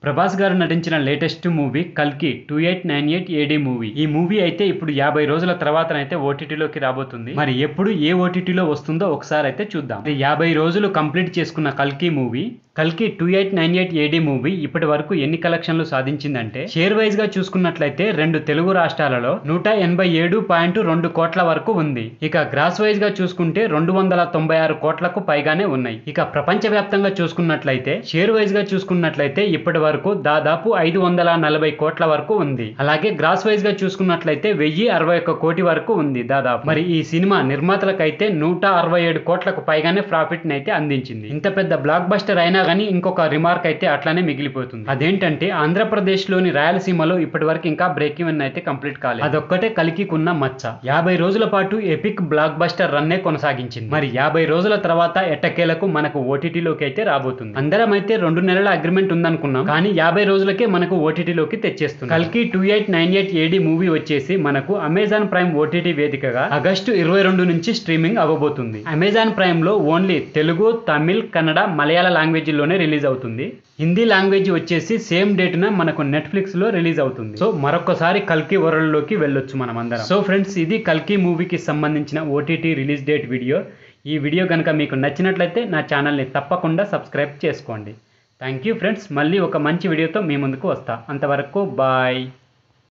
ప్రభాస్ గారు నటించిన latest movie కల్కి 2898 ఏడీ మూవీ. ఈ మూవీ అయితే ఇప్పుడు 50 రోజుల తర్వాతనైతే ఓటీటీలోకి రాబోతుంది. మరి ఎప్పుడు ఏ ఓటీటీలో వస్తుందో ఒకసారి అయితే చూద్దాం. 50 రోజులు కంప్లీట్ చేసుకున్న కల్కి మూవీ, కల్కి 2898 ఏడీ మూవీ ఇప్పటి వరకు ఎన్ని కలెక్షన్లు సాధించిందంటే, షేర్ వైజ్ గా చూసుకున్నట్లయితే 2 తెలుగు రాష్ట్రాలలో 187.2 కోట్ల వరకు ఉంది. ఇక గ్రాస్ వైజ్ గా చూసుకుంటే 296 కోట్లకు పైగానే ఉన్నాయి. ఇక ప్రపంచ వ్యాప్తంగా చూసుకున్నట్లయితే, షేర్ వైజ్ గా చూసుకున్నట్లయితే ఇప్పటి వరకు దాదాపు 540 కోట్ల వరకు ఉంది. అలాగే గ్రాస్ వైజ్ గా చూసుకున్నట్లయితే 1061 కోటి వరకు ఉంది దాదాపు. మరి ఈ సినిమా నిర్మాతలకైతే 167 కోట్లకు పైగానే ప్రాఫిట్ అయితే అందించింది. ఇంత పెద్ద బ్లాక్ బస్టర్ అయినా కానీ ఇంకొక రిమార్క్ అయితే అట్లానే మిగిలిపోతుంది. అదేంటంటే ఆంధ్రప్రదేశ్ లోని రాయలసీమలో ఇప్పటి వరకు ఇంకా బ్రేక్ ఈవెన్ అయితే కంప్లీట్ కాలేదు. అదొక్కటే కలికికున్న మచ్చ. 50 రోజుల పాటు ఎపిక్ బ్లాక్ బస్టర్ రన్నే కొనసాగించింది. మరి 50 రోజుల తర్వాత ఎట్టకేలకు మనకు ఓటీటీలోకి అయితే రాబోతుంది. అందరం అయితే 2 నెలల అగ్రిమెంట్ ఉందనుకున్నాం, కానీ 50 రోజులకే మనకు ఓటీటీలోకి తెచ్చేస్తుంది. కల్కి 2898 ఏడీ మూవీ వచ్చేసి మనకు అమెజాన్ ప్రైమ్ ఓటీటీ వేదికగా ఆగస్టు 22 నుంచి స్ట్రీమింగ్ అవ్వబోతుంది. అమెజాన్ ప్రైమ్ లో ఓన్లీ తెలుగు, తమిళ్, కన్నడ, మలయాళ లాంగ్వేజ్ లోనే రిలీజ్ అవుతుంది. హిందీ లాంగ్వేజ్ వచ్చేసి సేమ్ డేట్న మనకు నెట్ఫ్లిక్స్ లో రిలీజ్ అవుతుంది. సో మరొకసారి కల్కి వరల్డ్ లోకి వెళ్ళొచ్చు మనం అందరం. సో ఫ్రెండ్స్, ఇది కల్కి మూవీకి సంబంధించిన ఓటీటీ రిలీజ్ డేట్ వీడియో. ఈ వీడియో కనుక మీకు నచ్చినట్లయితే నా ఛానల్ని తప్పకుండా సబ్స్క్రైబ్ చేసుకోండి. Thank you friends. మళ్ళీ ఒక మంచి వీడియోతో మీ ముందుకు వస్తా. అంతవరకు బాయ్.